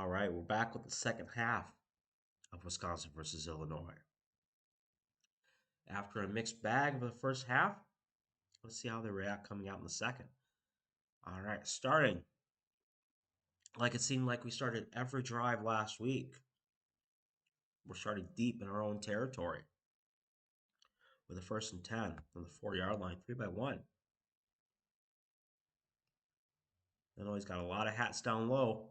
All right, we're back with the second half of Wisconsin versus Illinois. After a mixed bag of the first half, let's see how they react coming out in the second. All right, starting like it seemed like we started every drive last week. We're starting deep in our own territory with a 1st and 10 from the 4-yard line, 3-1. Illinois got a lot of hats down low.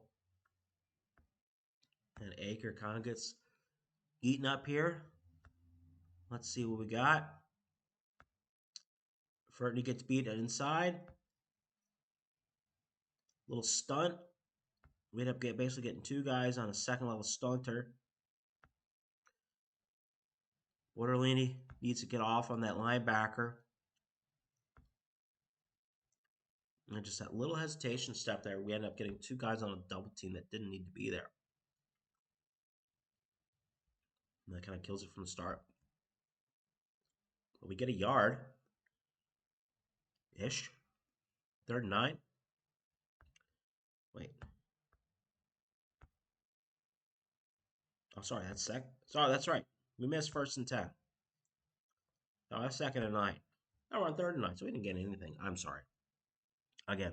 And Aker kind of gets eaten up here. Let's see what we got. Fertney gets beat inside. Little stunt. We end up basically getting two guys on a second-level stunter. Waterlini needs to get off on that linebacker. And just that little hesitation step there, we end up getting two guys on a double team that didn't need to be there. And that kind of kills it from the start. But we get a yard-ish. 3rd and 9. Wait. Oh, sorry, that's second. Sorry, that's right. We missed 1st and 10. No, that's 2nd and 9. Now we're on 3rd and 9, so we didn't get anything. I'm sorry. Again,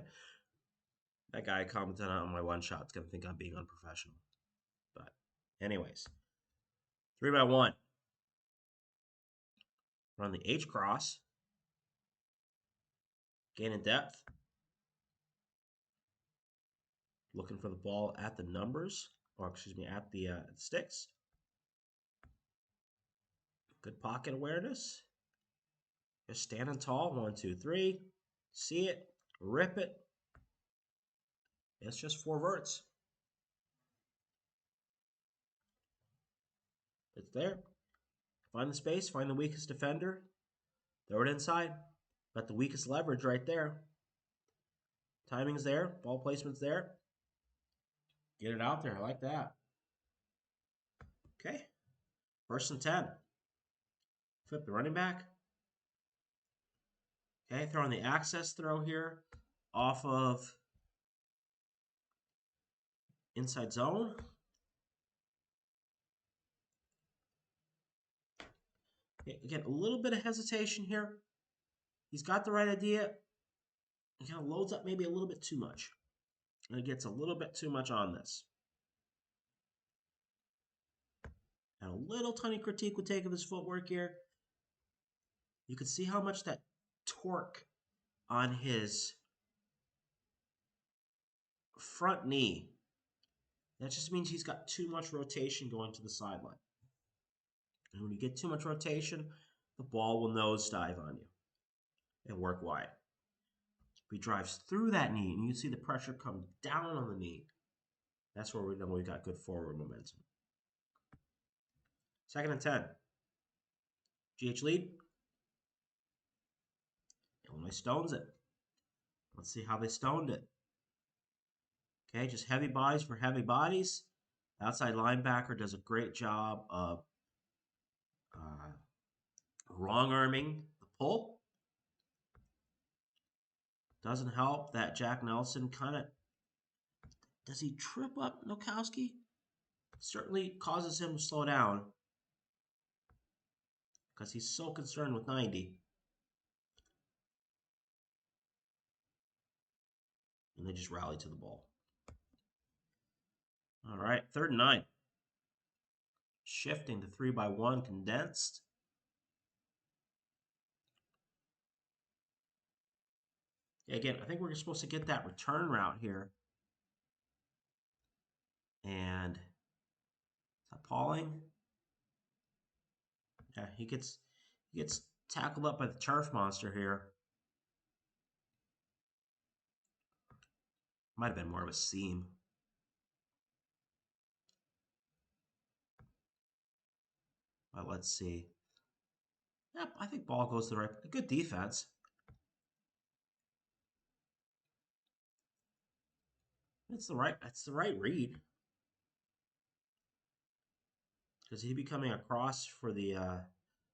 that guy commented on my one shot is going to think I'm being unprofessional. But anyways, 3-1. We're on the H cross. Gain in depth. Looking for the ball at the numbers, or excuse me, at the sticks. Good pocket awareness. Just standing tall. 1, 2, 3. See it. Rip it. It's just 4 verts. It's there. Find the space. Find the weakest defender. Throw it inside. Got the weakest leverage right there. Timing's there. Ball placement's there. Get it out there. I like that. Okay. 1st and 10. Flip the running back. Okay, throwing the access throw here off of inside zone. Okay, again, a little bit of hesitation here. He's got the right idea. He kind of loads up maybe a little bit too much. And it gets a little bit too much on this. And a little tiny critique would take of his footwork here. You can see how much that torque on his front knee. That just means he's got too much rotation going to the sideline. And when you get too much rotation, the ball will nosedive on you and work wide. If he drives through that knee, and you see the pressure come down on the knee, that's where we know we've got good forward momentum. 2nd and 10. GH lead. Illinois stones it. Let's see how they stoned it. Okay, just heavy bodies for heavy bodies. The outside linebacker does a great job of wrong-arming the pull. Doesn't help that Jack Nelson kind of... Does he trip up Nowakowski? Certainly causes him to slow down because he's so concerned with 90. And they just rally to the ball. All right, 3rd and 9. Shifting to 3-1 condensed. Again, I think we're supposed to get that return route here. And is that Pauling? Yeah, he gets tackled up by the turf monster here. Might have been more of a seam. But let's see. Yep, I think ball goes to the right. A good defense. That's the right read. Because he'd be coming across for the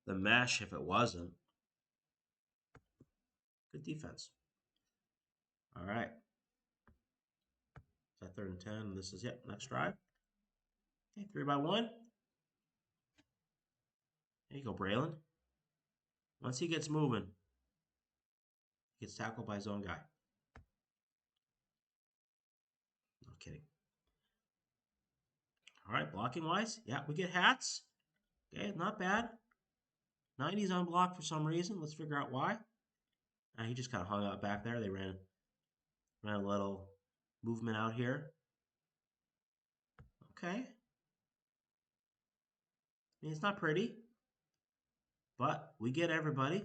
mesh if it wasn't. Good defense. All right. Is that 3rd and 10? This is, yep, next drive. Okay, 3 by 1. There you go, Braylon. Once he gets moving, he gets tackled by his own guy. No kidding. All right, blocking wise, yeah, we get hats. Okay, not bad. 90's on block for some reason. Let's figure out why. He just kind of hung out back there. They ran a little movement out here. Okay. I mean, it's not pretty, but we get everybody.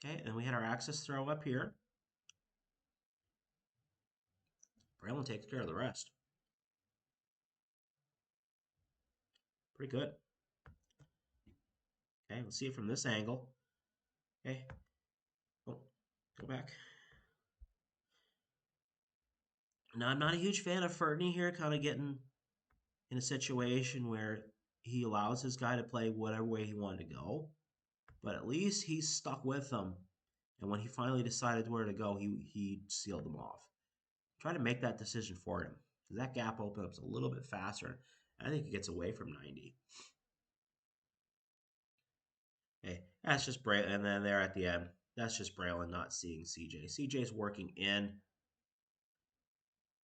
Okay, and we had our access throw up here. Braylon takes care of the rest. Pretty good. Okay, let's see it from this angle. Okay. Oh, go back. Now, I'm not a huge fan of Fertney here, kind of getting in a situation where he allows his guy to play whatever way he wanted to go. But at least he's stuck with them. And when he finally decided where to go, he sealed them off. Try to make that decision for him. Because that gap opens up a little bit faster. I think he gets away from 90. Okay, that's just Braylon. And then there at the end, that's just Braylon not seeing CJ. CJ's working in.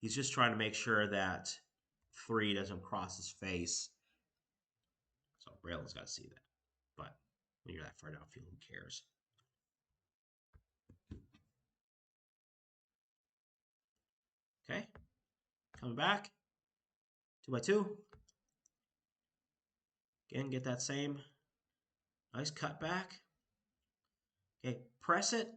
He's just trying to make sure that 3 doesn't cross his face. So Braylon's got to see that. But when you're that far downfield, who cares? Okay, coming back. 2 by 2. Again, get that same nice cut back. Okay, press it.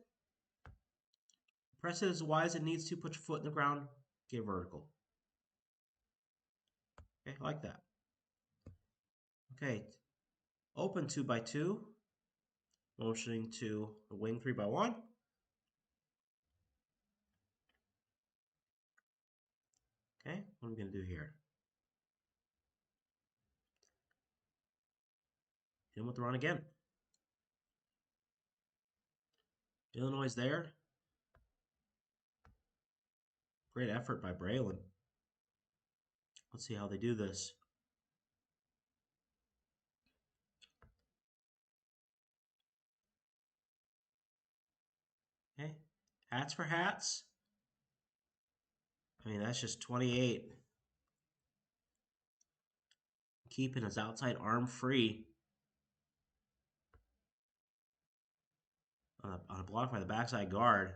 Press it as wide as it needs to. Put your foot in the ground. Get vertical. Okay, like that. Okay, open 2 by 2. Motioning to the wing 3 by 1. Okay, what are we going to do here? Hit him with the run again. Illinois is there. Great effort by Braylon. Let's see how they do this. Okay, hats for hats. I mean, that's just 28. Keeping his outside arm free. On a block by the backside guard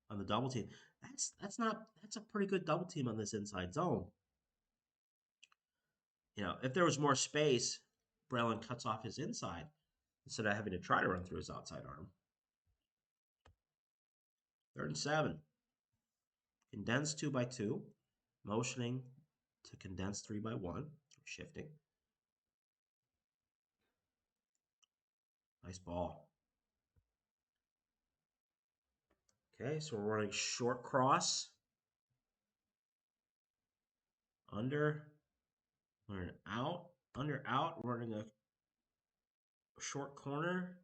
on the double team. That's a pretty good double team on this inside zone. You know, if there was more space, Braylon cuts off his inside instead of having to try to run through his outside arm. 3rd and 7. Condense 2 by 2. Motioning to condense 3 by 1. Shifting. Nice ball. Okay, so we're running short cross. Under. Running out. Under out. Running a short corner.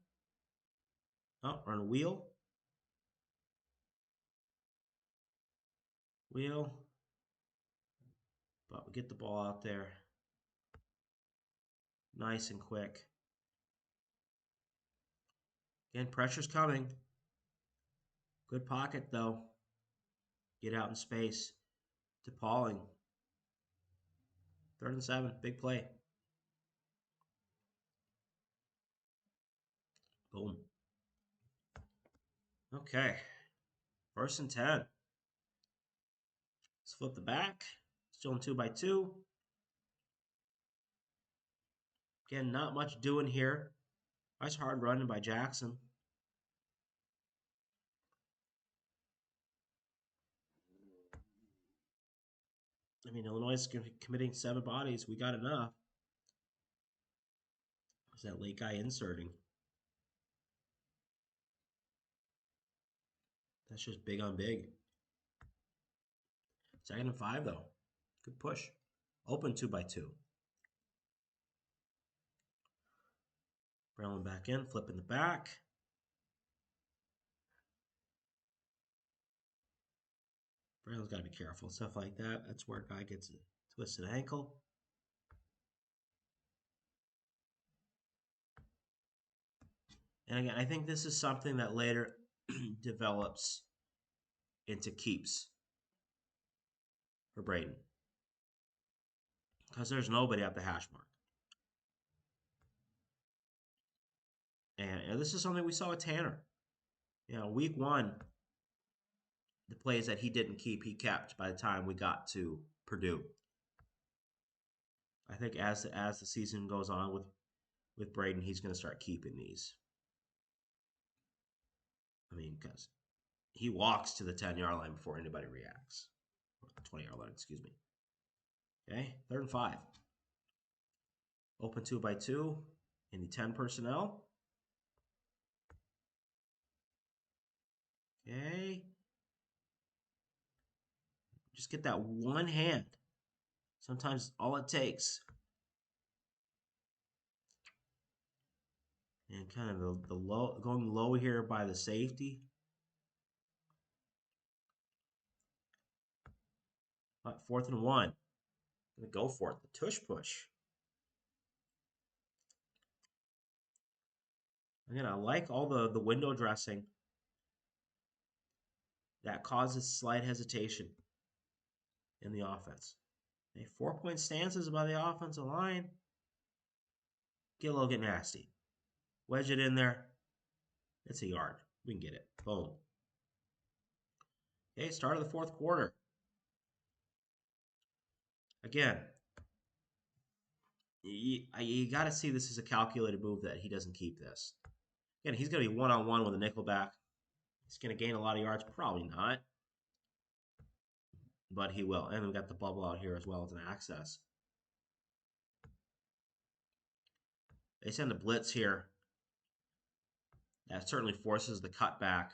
Oh, run a wheel. Wheel. But we get the ball out there. Nice and quick. Again, pressure's coming. Good pocket, though. Get out in space. To Pauling. 3rd and 7. Big play. Boom. Okay. 1st and 10. Let's flip the back. Still in 2 by 2. Again, not much doing here. Nice hard running by Jackson. I mean, Illinois is committing 7 bodies. We got enough. Is that late guy inserting? That's just big on big. 2nd and 5, though. Good push. Open 2 by 2. Braylon back in, flipping the back. Braylon's got to be careful. Stuff like that. That's where a guy gets a twisted ankle. And again, I think this is something that later develops into keeps for Braden. Because there's nobody at the hash mark. And this is something we saw with Tanner. Week 1, the plays that he didn't keep, he kept by the time we got to Purdue. I think as the season goes on with Braden, he's going to start keeping these. I mean, because he walks to the 10-yard line before anybody reacts. 20-yard line, excuse me. Okay, 3rd and 5. Open 2x2 in the 10 personnel. Okay. Just get that one hand. Sometimes all it takes. And kind of the low, going low here by the safety. But 4th and 1. Gonna go for it. The tush push. Again, I like all the window dressing that causes slight hesitation in the offense. A 4-point stances by the offensive line. Get nasty. Wedge it in there. It's a yard. We can get it. Boom. Okay, start of the 4th quarter. Again, you got to see this as a calculated move that he doesn't keep this. Again, he's going to be one-on-one with a nickelback. He's going to gain a lot of yards. Probably not. But he will. And we got the bubble out here as well as an access. They send a blitz here. That certainly forces the cutback.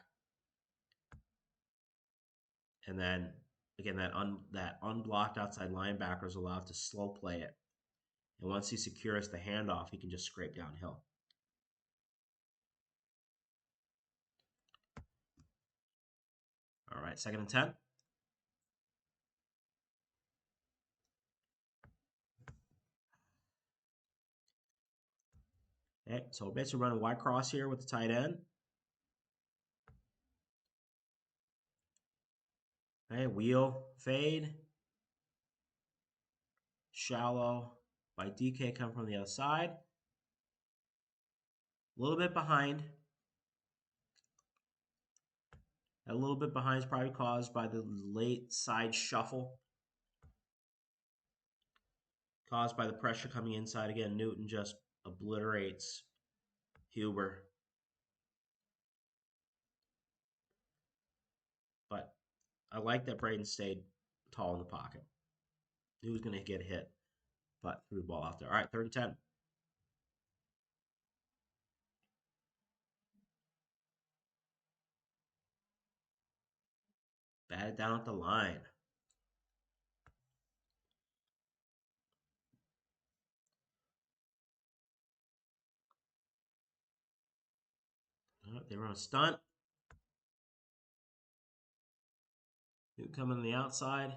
And then, again, that unblocked outside linebacker is allowed to slow play it. And once he secures the handoff, he can just scrape downhill. All right, 2nd and 10. Okay, so basically running wide cross here with the tight end. Okay, wheel, fade. Shallow by DK coming from the other side. A little bit behind. A little bit behind is probably caused by the late side shuffle. Caused by the pressure coming inside. Again, Newton just obliterates Huber. But I like that Braden stayed tall in the pocket. He was going to get hit, but threw the ball out there. All right, 3rd and 10. Batted down at the line. They run a stunt. Newton coming on the outside.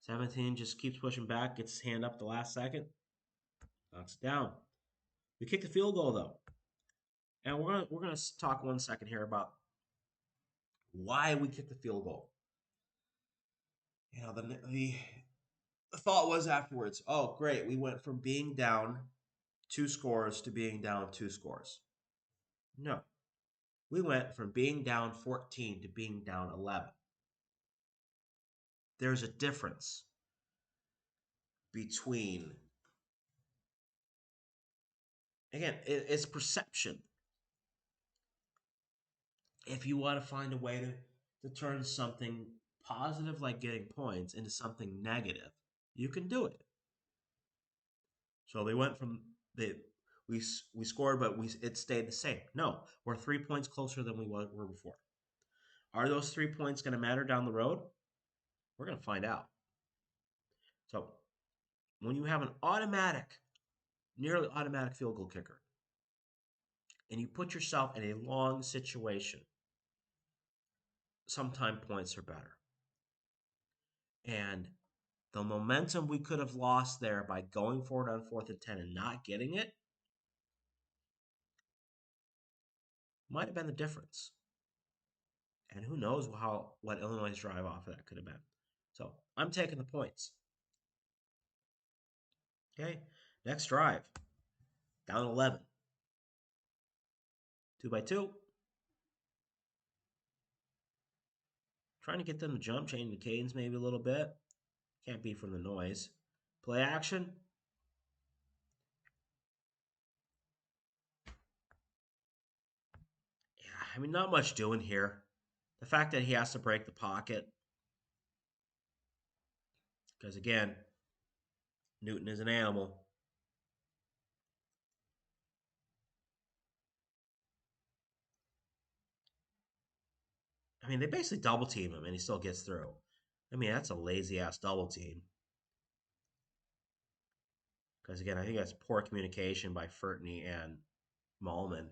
17 just keeps pushing back, gets his hand up the last second. Knocks it down. We kicked the field goal, though. And we're gonna talk 1 second here about why we kicked the field goal. The thought was afterwards, oh, great, we went from being down 2 scores to being down 2 scores. No. We went from being down 14 to being down 11. There's a difference between, again, it's perception. If you want to find a way to turn something positive like getting points into something negative, you can do it. So they went from we scored, but it stayed the same. No, we're 3 points closer than we were before. Are those 3 points going to matter down the road? We're going to find out. So when you have an nearly automatic field goal kicker, and you put yourself in a long situation, sometimes points are better. And the momentum we could have lost there by going forward on 4th and 10 and not getting it might have been the difference. And who knows what Illinois' drive off of that could have been. So I'm taking the points. Okay, next drive. Down 11. 2 by 2. Trying to get them to jump, change the cadence maybe a little bit. Can't be from the noise. Play action. Yeah, I mean, not much doing here. The fact that he has to break the pocket. Because again, Newton is an animal. I mean, they basically double team him and he still gets through. I mean, that's a lazy ass double team. Because again, I think that's poor communication by Furtney and Malman.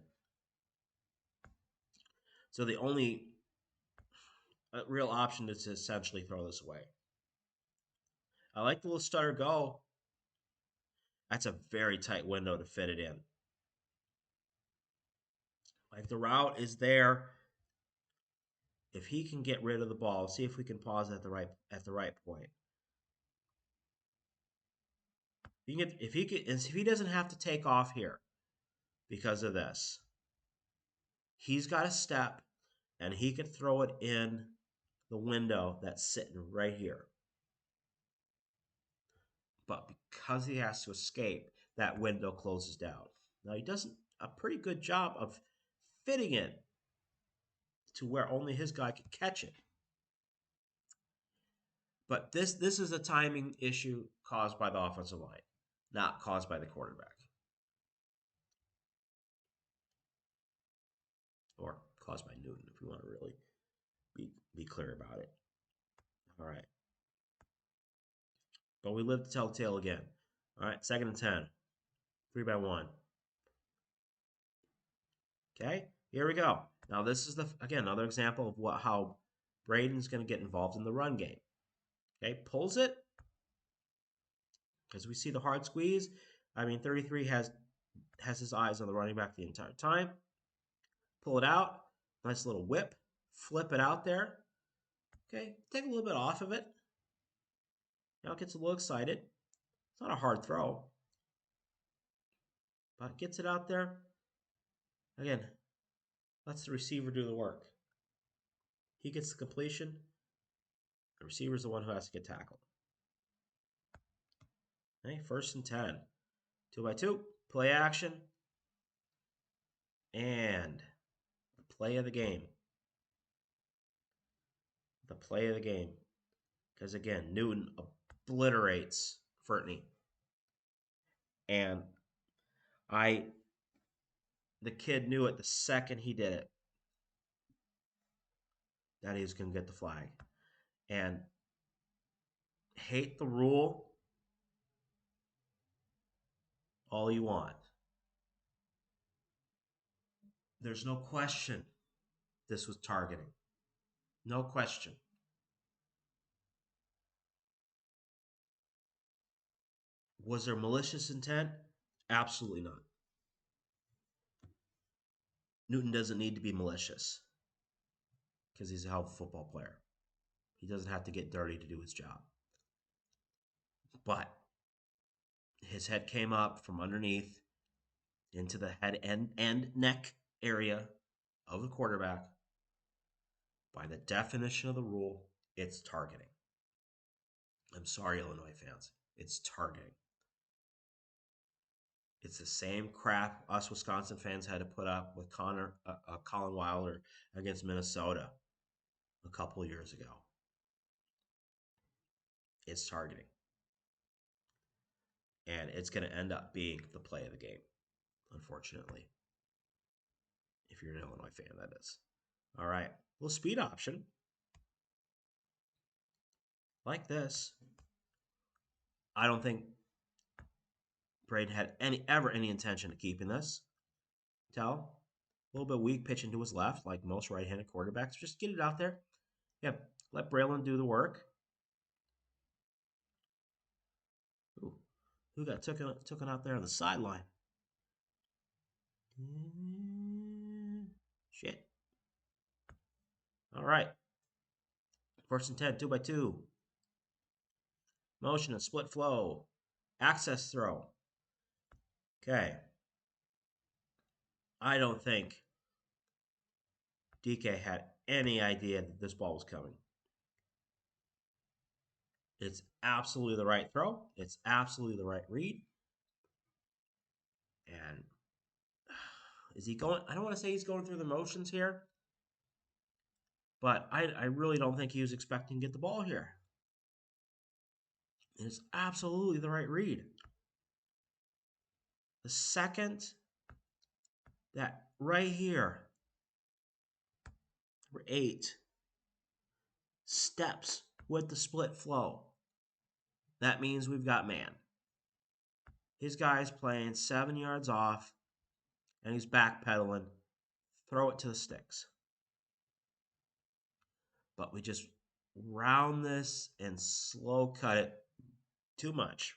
So the only real option is to essentially throw this away. I like the little stutter go. That's a very tight window to fit it in. Like the route is there. If he can get rid of the ball, see if we can pause at the right point. If he doesn't have to take off here because of this, he's got a step and he could throw it in the window that's sitting right here. But because he has to escape, that window closes down. Now he does a pretty good job of fitting it to where only his guy can catch it. But this is a timing issue caused by the offensive line, not caused by the quarterback. Or caused by Newton, if you want to really be clear about it. All right. But we live to tell the tale again. All right, 2nd and 10. 3 by 1. Okay, here we go. Now this is again another example of how Braden's going to get involved in the run game. Okay, pulls it because we see the hard squeeze. I mean, 33 has his eyes on the running back the entire time. Pull it out. Nice little whip. Flip it out there. Okay, take a little bit off of it. Now it gets a little excited. It's not a hard throw, but gets it out there. Again, lets the receiver do the work. He gets the completion. The receiver's the one who has to get tackled. Okay, 1st and 10. 2 by 2. Play action. And the play of the game. The play of the game. Because again, Newton obliterates Furtney. And the kid knew it the second he did it that he was going to get the flag. And hate the rule all you want. There's no question this was targeting. No question. Was there malicious intent? Absolutely not. Newton doesn't need to be malicious because he's a hell of a football player. He doesn't have to get dirty to do his job. But his head came up from underneath into the head and neck area of the quarterback. By the definition of the rule, it's targeting. I'm sorry, Illinois fans. It's targeting. It's the same crap us Wisconsin fans had to put up with Colin Wilder against Minnesota a couple years ago. It's targeting. And it's going to end up being the play of the game, unfortunately. If you're an Illinois fan, that is. All right. Little speed option. Like this. I don't think Braden had any intention of keeping this. Tell. A little bit weak pitching to his left, like most right-handed quarterbacks. Just get it out there. Yeah, let Braylon do the work. Ooh, who got taken out there on the sideline? Shit. All right. 1st and 10, 2x2. Motion and split flow. Access throw. Okay. I don't think DK had any idea that this ball was coming. It's absolutely the right throw. It's absolutely the right read. And is he going? I don't want to say he's going through the motions here, but I really don't think he was expecting to get the ball here. It's absolutely the right read. The second that right here, number 8, steps with the split flow, that means we've got man. His guy's playing 7 yards off, and he's backpedaling. Throw it to the sticks. But we just round this and slow cut it too much.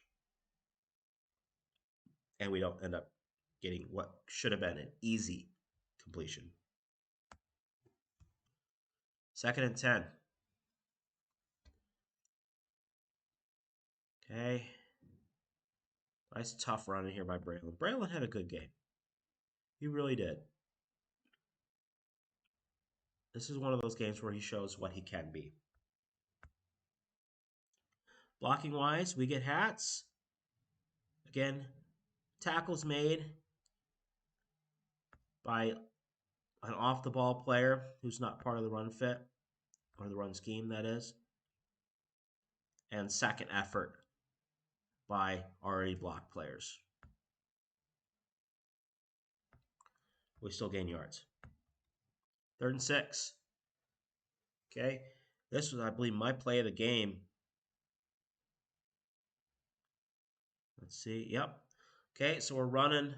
And we don't end up getting what should have been an easy completion. 2nd and 10. Okay. Nice tough run in here by Braylon. Braylon had a good game. He really did. This is one of those games where he shows what he can be. Blocking wise, we get hats. Again, tackles made by an off the ball player who's not part of the run fit, or the run scheme, that is. And second effort by already blocked players. We still gain yards. 3rd and 6. Okay. This was, I believe, my play of the game. Let's see. Yep. Okay, so we're running,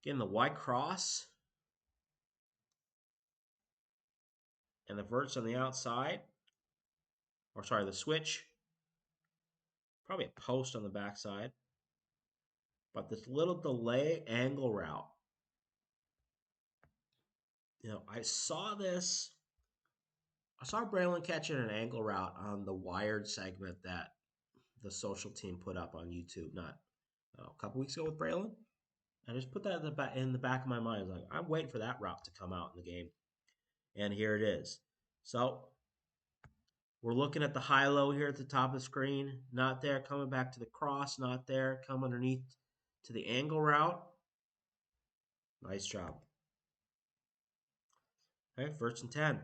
again, the Y cross. And the verts on the outside. Or sorry, the switch. Probably a post on the backside. But this little delay angle route. You know, I saw this. I saw Braylon catching an angle route on the Wired segment that the social team put up on YouTube a couple weeks ago with Braylon. I just put that in the back of my mind. I was like, I'm waiting for that route to come out in the game. And here it is. So we're looking at the high-low here at the top of the screen. Not there. Coming back to the cross. Not there. Come underneath to the angle route. Nice job. Okay, 1st and 10.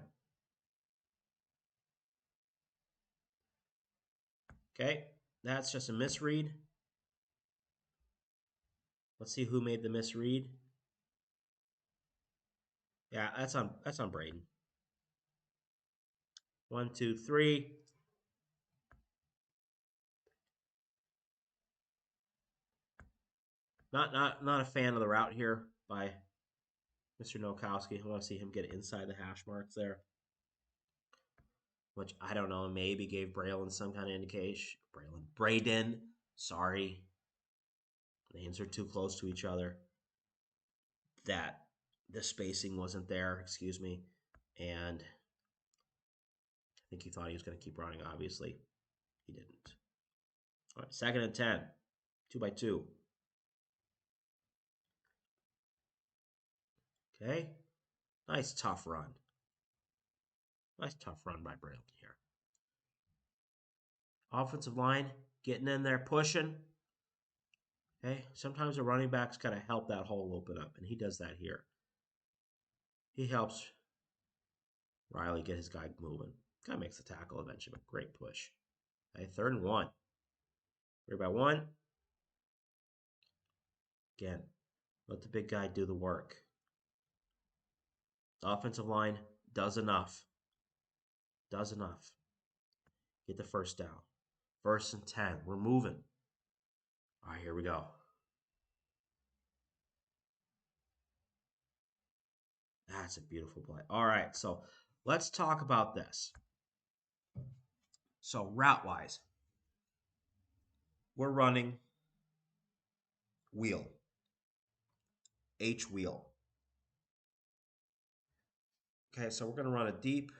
Okay, that's just a misread. Let's see who made the misread. Yeah, that's on Braden. 1, 2, 3. Not a fan of the route here by Mr. Nowakowski. I want to see him get inside the hash marks there, which I don't know, maybe gave Braylon some kind of indication. Braden, sorry. Names are too close to each other. That the spacing wasn't there, excuse me. And I think he thought he was going to keep running, obviously. He didn't. All right, 2nd and 10. 2x2. Okay. Nice tough run. Nice tough run by Braylon here. Offensive line getting in there, pushing. Okay. Sometimes the running backs kind of help that hole open up, and he does that here. He helps Riley get his guy moving. Guy makes the tackle eventually, but great push. Okay, 3rd and 1. We're by 1. Again, let the big guy do the work. The offensive line does enough. Does enough. Get the 1st down. 1st and 10. We're moving. All right, here we go. That's a beautiful play. All right, so let's talk about this. So route-wise, we're running wheel, H wheel. Okay, so we're going to run a deep,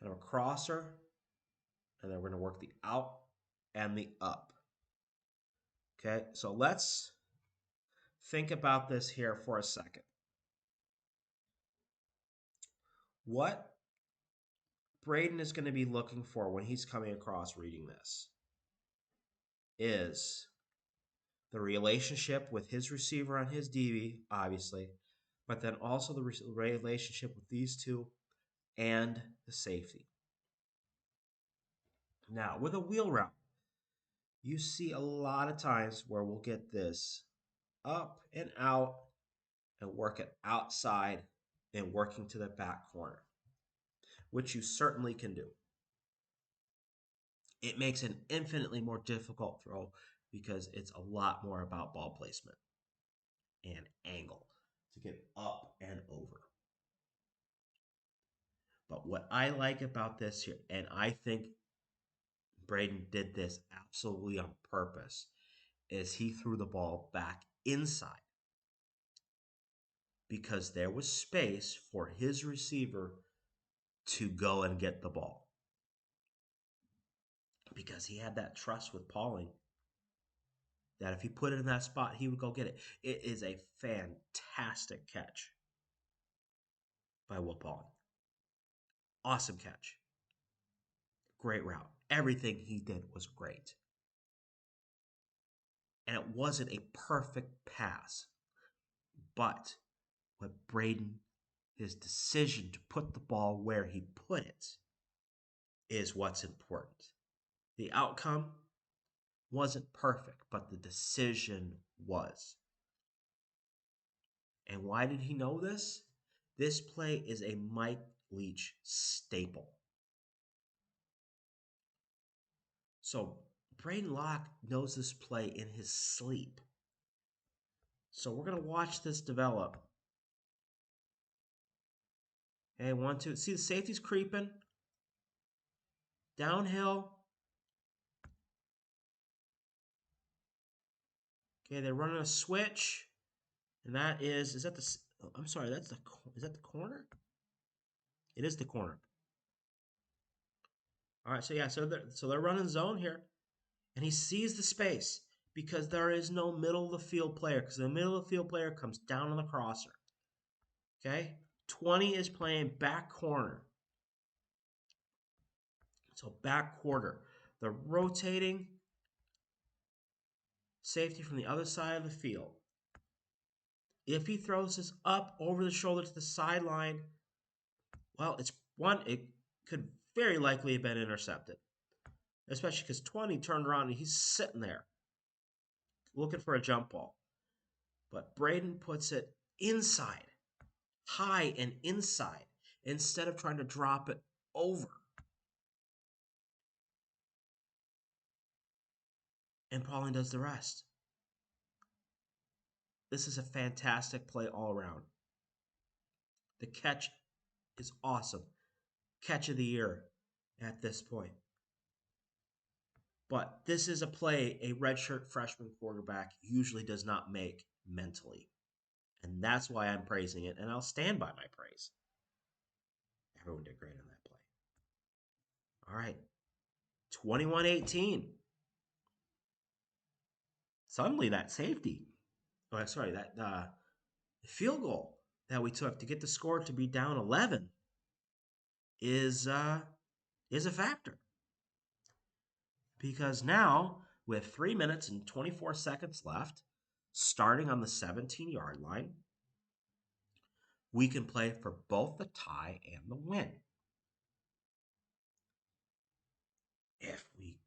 kind of a crosser, and then we're going to work the out and the up. Okay, so let's think about this here for a second. What Braden is going to be looking for when he's coming across reading this is the relationship with his receiver on his DB, obviously, but then also the relationship with these two and the safety. Now, with a wheel route, you see a lot of times where we'll get this up and out and work it outside and working to the back corner, which you certainly can do. It makes an infinitely more difficult throw because it's a lot more about ball placement and angle to get up and over. But what I like about this here, and I think Braden did this absolutely on purpose, is he threw the ball back inside because there was space for his receiver to go and get the ball. Because he had that trust with Pauling that if he put it in that spot, he would go get it. It is a fantastic catch by Will Pauling. Awesome catch. Great route. Everything he did was great. And it wasn't a perfect pass. But what Braden, his decision to put the ball where he put it, is what's important. The outcome wasn't perfect, but the decision was. And why did he know this? This play is a Mike Leach staple. So Braden Locke knows this play in his sleep. So we're going to watch this develop. Okay, 1, 2. See the safety's creeping. Downhill. Okay, they're running a switch. And that is that the, I'm sorry, is that the corner? It is the corner. All right, so yeah, so they're running zone here. And he sees the space because there is no middle of the field player because the middle of the field player comes down on the crosser. Okay? 20 is playing back corner. So back quarter. The rotating safety from the other side of the field. If he throws this up over the shoulder to the sideline, well, it could very likely have been intercepted. Especially because 20 turned around and he's sitting there looking for a jump ball. But Braden puts it inside, high and inside, instead of trying to drop it over. And Pauling does the rest. This is a fantastic play all around. The catch is awesome. Catch of the year at this point. But this is a play a redshirt freshman quarterback usually does not make mentally. And that's why I'm praising it, and I'll stand by my praise. Everyone did great on that play. All right. 21-18. Suddenly that safety, that field goal that we took to get the score to be down 11 is a factor. Because now, with 3 minutes and 24 seconds left, starting on the 17-yard line, we can play for both the tie and the win. If we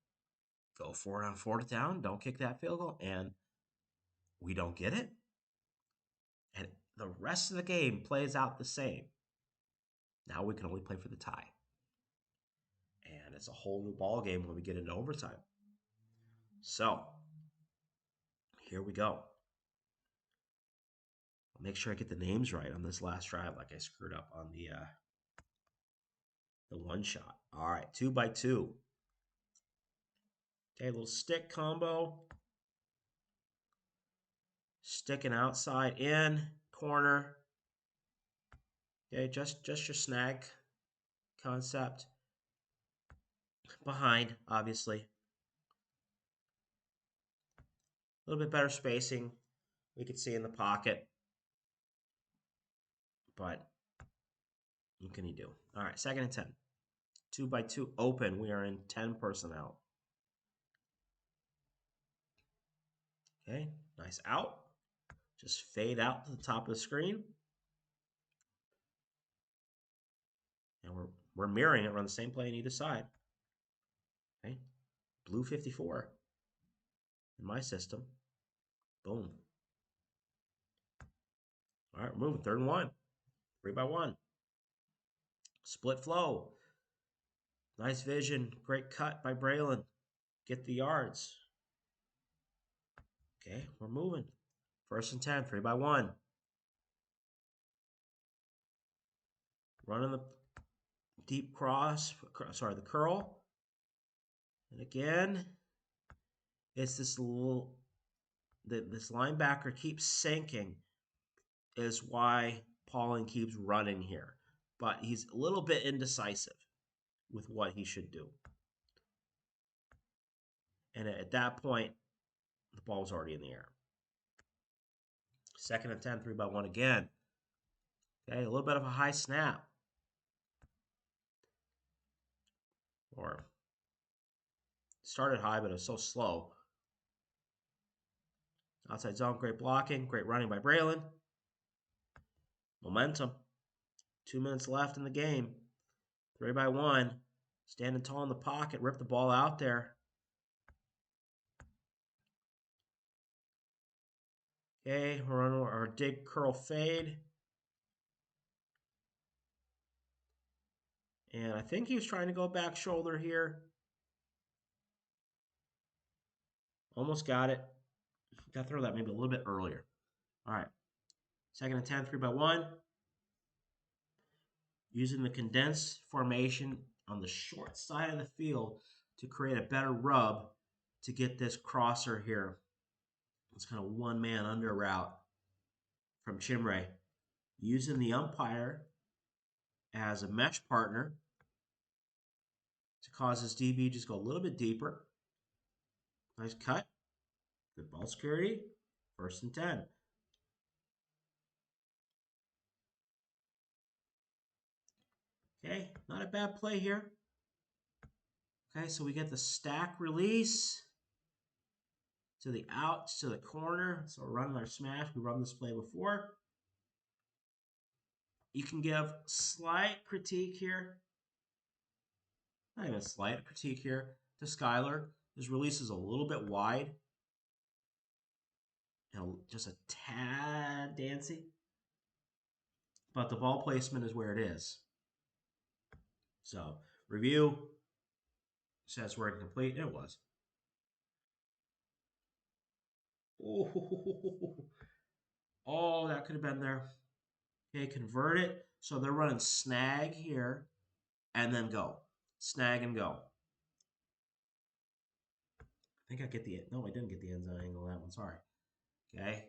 go for it on 4th down, don't kick that field goal, and we don't get it, and the rest of the game plays out the same, now we can only play for the tie. And it's a whole new ball game when we get into overtime. So, here we go. Make sure I get the names right on this last drive, like I screwed up on the one shot. All right, 2x2. Okay, little stick combo. Sticking outside in, corner. Okay, just your snag concept. Behind, obviously. A little bit better spacing. We could see in the pocket. But what can you do? All right, 2nd and 10. 2x2 open. We are in 10 personnel. Okay, nice out. Just fade out to the top of the screen. And we're mirroring it. We're on the same play on either side. Okay, blue 54 in my system. Boom. All right, we're moving. 3rd and 1. 3x1. Split flow. Nice vision. Great cut by Braylon. Get the yards. Okay, we're moving. 1st and 10. 3x1. Running the deep cross. Sorry, the curl. And again, it's this little... This linebacker keeps sinking. Is why Pauling keeps running here. But he's a little bit indecisive with what he should do. And at that point, the ball was already in the air. 2nd and 10, 3x1 again. Okay, a little bit of a high snap. Or started high, but it was so slow. Outside zone, great blocking, great running by Braylon. Momentum. 2 minutes left in the game. 3x1. Standing tall in the pocket, rip the ball out there. Okay, we're on our dig curl fade. And I think he was trying to go back shoulder here. Almost got it. Got to throw that maybe a little bit earlier. All right. 2nd and 10, 3x1. Using the condensed formation on the short side of the field to create a better rub to get this crosser here. It's kind of one-man under route from Chimray. Using the umpire as a mesh partner to cause this DB just go a little bit deeper. Nice cut. Good ball security. 1st and 10. Okay, not a bad play here. Okay, so we get the stack release to the outs, to the corner. So we're running our smash. We run this play before. You can give slight critique here. Not even a slight critique here to Skyler. His release is a little bit wide. And just a tad dancy. But the ball placement is where it is. So, review says we're incomplete. It was. Oh, that could have been there. Okay, convert it. So they're running snag here and then go. Snag and go. I think I get the... No, I didn't get the end zone angle on that one. Sorry. Okay.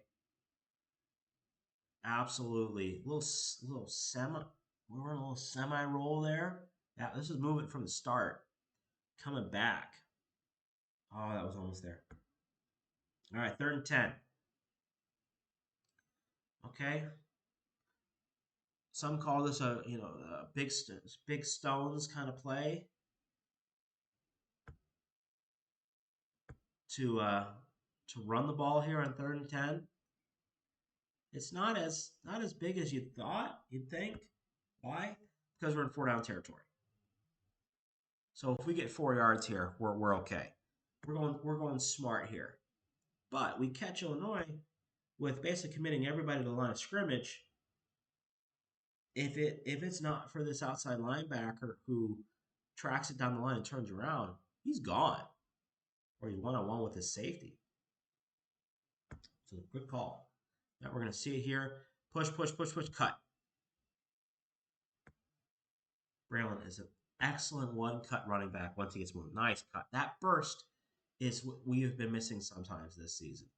Absolutely. Little semi... We're in a little semi-roll there. Yeah, this is moving from the start. Coming back. Oh, that was almost there. All right, 3rd and 10. Okay. Some call this a big stones kind of play to run the ball here on 3rd and 10. It's not as big as you thought. You'd think. Why? Because we're in 4-down territory. So if we get 4 yards here, we're okay. We're going smart here. But we catch Illinois with basically committing everybody to the line of scrimmage. If it's not for this outside linebacker who tracks it down the line and turns around, he's gone. Or he's one-on-one with his safety. So good call. Now we're going to see it here. Push, push, push, push, cut. Braylon is an excellent one-cut running back once he gets moving. Nice cut. That burst is what we have been missing sometimes this season.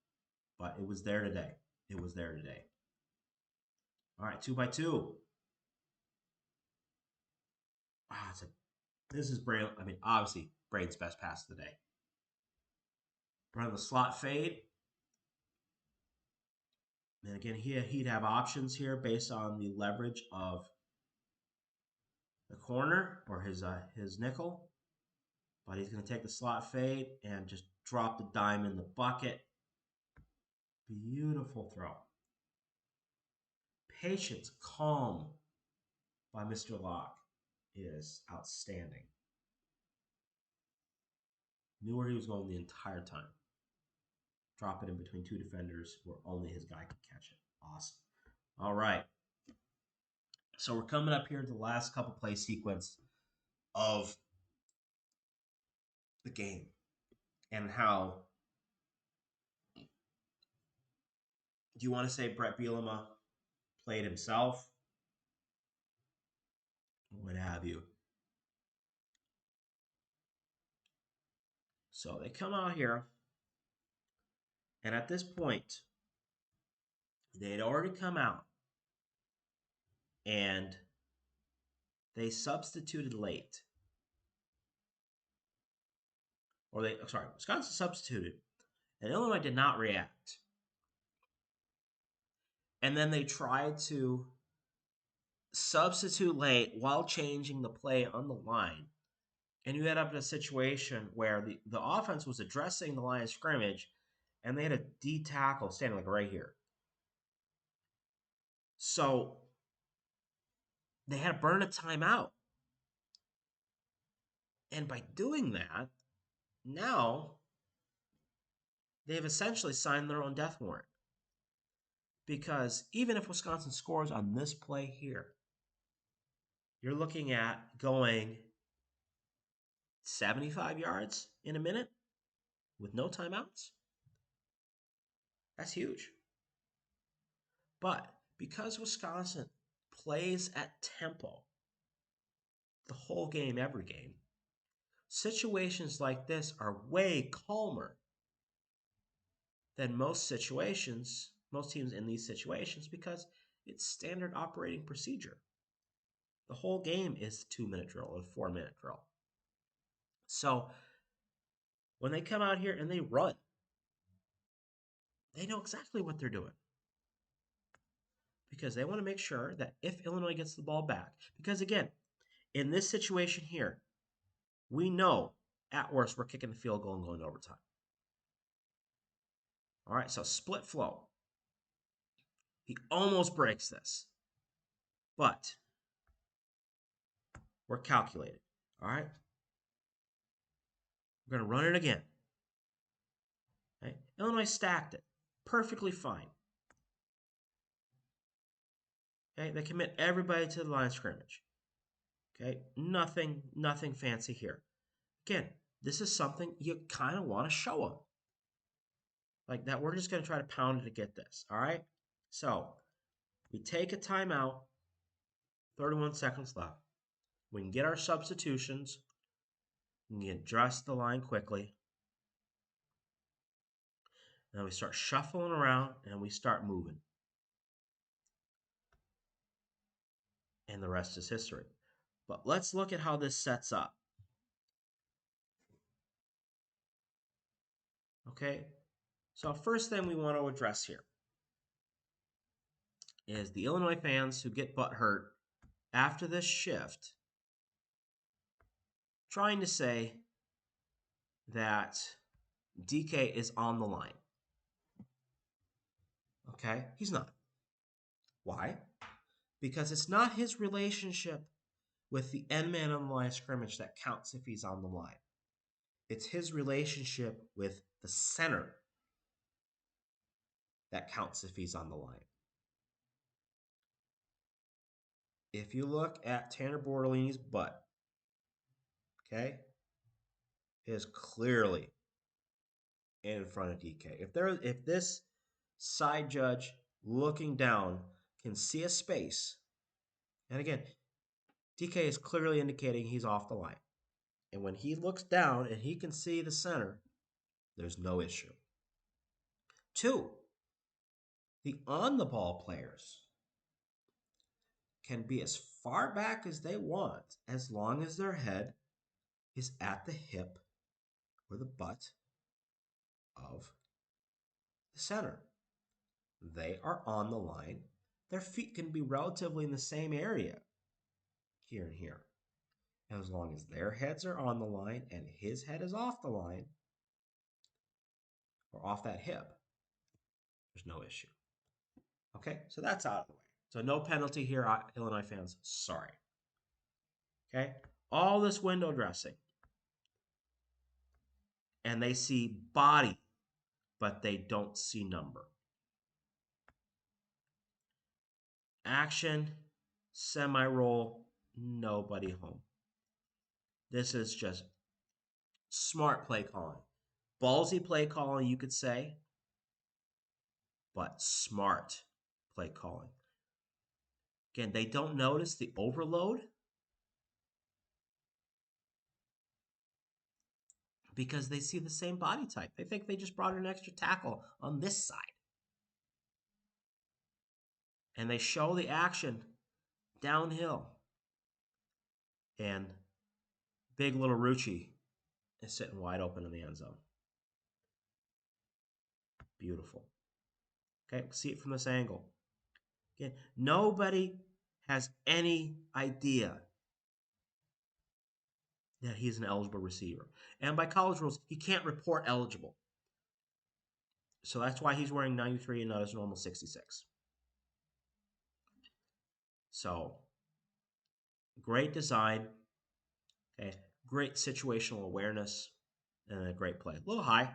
But it was there today. It was there today. All right, 2x2. This is Braylon. I mean, obviously, Braden's best pass of the day. Run the slot fade. And again, he'd have options here based on the leverage of the corner or his nickel. But he's going to take the slot fade and just drop the dime in the bucket. Beautiful throw. Patience, calm by Mr. Locke is outstanding. Knew where he was going the entire time. Drop it in between two defenders where only his guy could catch it. Awesome. All right. So we're coming up here to the last couple play sequence of the game and how do you want to say Brett Bielema played himself? What have you? So they come out here, and at this point, they had already come out, and they substituted late. Wisconsin substituted, and Illinois did not react. And then they tried to substitute late while changing the play on the line. And you end up in a situation where the offense was addressing the line of scrimmage, and they had a D tackle standing like right here. So they had to burn a timeout. And by doing that, now they've essentially signed their own death warrant. Because even if Wisconsin scores on this play here, you're looking at going 75 yards in a minute with no timeouts. That's huge. But because Wisconsin plays at tempo the whole game, every game, situations like this are way calmer than most teams in these situations because it's standard operating procedure. The whole game is a 2-minute drill or a 4-minute drill. So when they come out here and they run, they know exactly what they're doing. Because they want to make sure that if Illinois gets the ball back, because again, in this situation here, we know at worst we're kicking the field goal and going to overtime. All right, so split flow. He almost breaks this, but we're calculated. All right, we're going to run it again. Okay? Illinois stacked it perfectly fine. Okay, they commit everybody to the line of scrimmage. Okay, nothing fancy here. Again, this is something you kind of want to show them. Like that, we're just going to try to pound it to get this, all right? So, we take a timeout, 31 seconds left. We can get our substitutions. We can address the line quickly. Then we start shuffling around, and we start moving. And the rest is history. But let's look at how this sets up. Okay? So first thing we want to address here is the Illinois fans who get butthurt after this shift trying to say that DK is on the line. Okay? He's not. Why? Because it's not his relationship with the end man on the line of scrimmage that counts if he's on the line. It's his relationship with the center that counts if he's on the line. If you look at Tanner Bortolini's butt, okay, it is clearly in front of DK. If this side judge looking down can see a space. And again, DK is clearly indicating he's off the line. And when he looks down and he can see the center, there's no issue. 2, the on the ball players can be as far back as they want as long as their head is at the hip or the butt of the center. They are on the line. Their feet can be relatively in the same area here and here. And as long as their heads are on the line and his head is off the line or off that hip, there's no issue. Okay, so that's out of the way. So no penalty here, Illinois fans. Sorry. Okay, all this window dressing. And they see body, but they don't see number. Action, semi-roll, nobody home. This is just smart play calling. Ballsy play calling, you could say, but smart play calling. Again, they don't notice the overload because they see the same body type. They think they just brought an extra tackle on this side. And they show the action downhill. And big little Rucci is sitting wide open in the end zone. Beautiful. Okay, see it from this angle. Okay, nobody has any idea that he's an eligible receiver. And by college rules, he can't report eligible. So that's why he's wearing 93 and not his normal 66. So, great design, okay, great situational awareness, and a great play. A little high.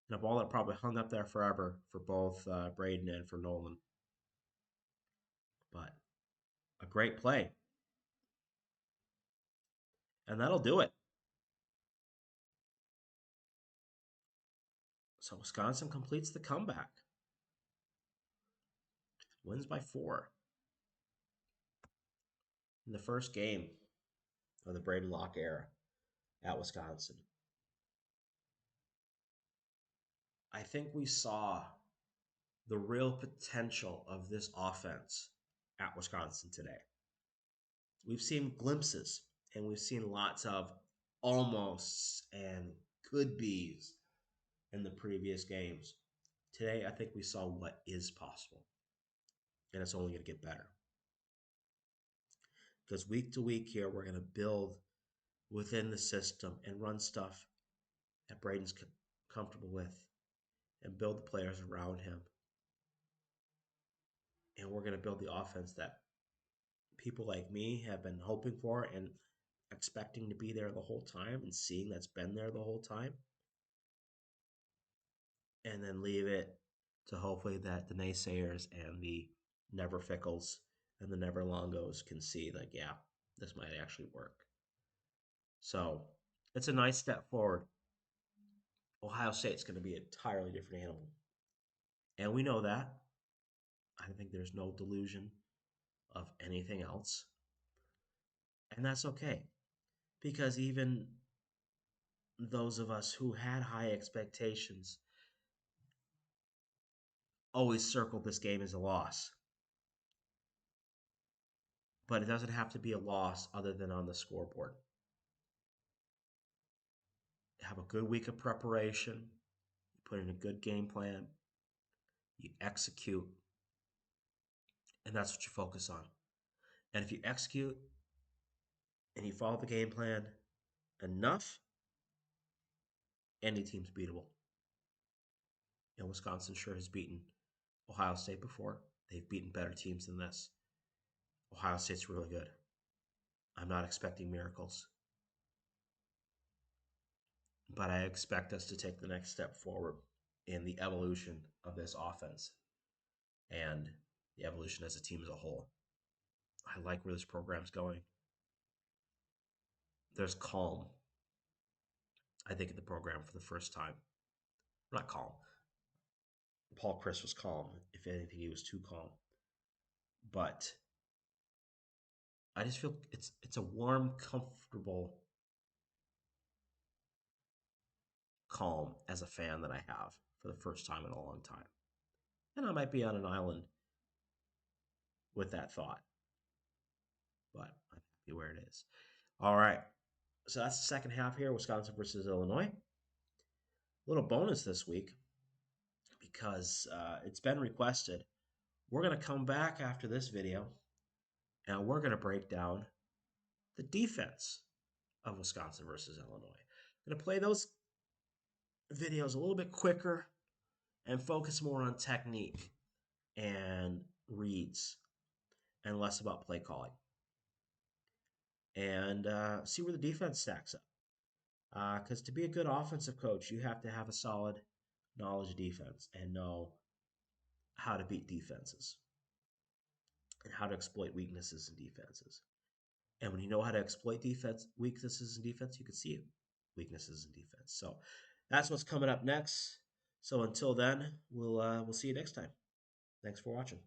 And a ball that probably hung up there forever for both Braden and for Nolan. But a great play. And that'll do it. So Wisconsin completes the comeback. Wins by 4. In the first game of the Braden Locke era at Wisconsin. I think we saw the real potential of this offense at Wisconsin today. We've seen glimpses, and we've seen lots of almosts and could be's in the previous games. Today, I think we saw what is possible, and it's only going to get better. Because week to week here, we're going to build within the system and run stuff that Braden's comfortable with and build the players around him. And we're going to build the offense that people like me have been hoping for and expecting to be there the whole time and seeing that's been there the whole time. And then leave it to hopefully that the naysayers and the never fickles and the never longos can see like, yeah, this might actually work. So it's a nice step forward. Ohio State's going to be an entirely different animal. And we know that. I think there's no delusion of anything else. And that's okay. Because even those of us who had high expectations always circled this game as a loss. But it doesn't have to be a loss other than on the scoreboard. Have a good week of preparation. You put in a good game plan. You execute. And that's what you focus on. And if you execute and you follow the game plan enough, any team's beatable. And Wisconsin sure has beaten Ohio State before. They've beaten better teams than this. Ohio State's really good. I'm not expecting miracles. But I expect us to take the next step forward in the evolution of this offense and the evolution as a team as a whole. I like where this program's going. There's calm, I think, in the program for the first time. Not calm. Paul Chris was calm. If anything, he was too calm. But I just feel it's a warm, comfortable calm as a fan that I have for the first time in a long time. And I might be on an island with that thought, but I'm happy where it is. All right. So that's the second half here, Wisconsin versus Illinois. A little bonus this week because it's been requested. We're going to come back after this video and we're going to break down the defense of Wisconsin versus Illinois. I'm going to play those videos a little bit quicker and focus more on technique and reads and less about play calling. And see where the defense stacks up. Because to be a good offensive coach, you have to have a solid knowledge of defense and know how to beat defenses and how to exploit weaknesses in defenses. And when you know how to exploit defense weaknesses in defense, you can see weaknesses in defense. So that's what's coming up next. So until then, we'll see you next time. Thanks for watching.